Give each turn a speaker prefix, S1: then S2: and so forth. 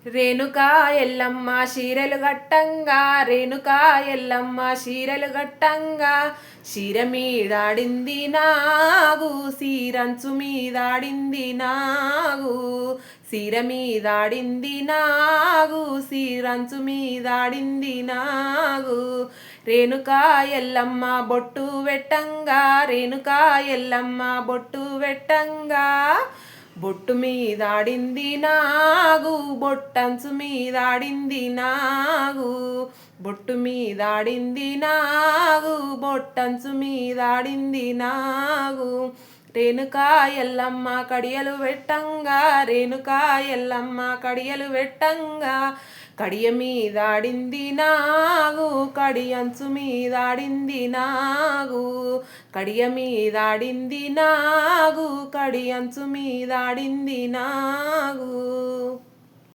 S1: రేణుకా ఎల్లమ్మ చీరలు గట్టంగా, రేణుకా ఎల్లమ్మ చీరలు గట్టంగా, చీర మీదాడింది నాగు, సీరంచు మీదాడింది నాగు, చీర మీదాడింది నాగు, సీరంచు మీదాడింది నాగు. రేణుకా ఎల్లమ్మ బొట్టు వెట్టంగా, రేణుకా ఎల్లమ్మ బొట్టు వెట్టంగా, బొట్టు మీదాడింది నాగు, బొట్టంచు మీదాడింది నాగు, బొట్టు మీదాడింది నాగు, బొట్టంచు మీదాడింది నాగు. రేణుకా ఎల్లమ్మ కడియలు వెట్టంగా, రేణుకా ఎల్లమ్మ కడియలు వెట్టంగా, కడియ మీదాడింది నాగు, కడియంచు మీదాడింది నాగు, కడియ మీదాడింది నాగు, కడియంచు మీదాడింది నాగు.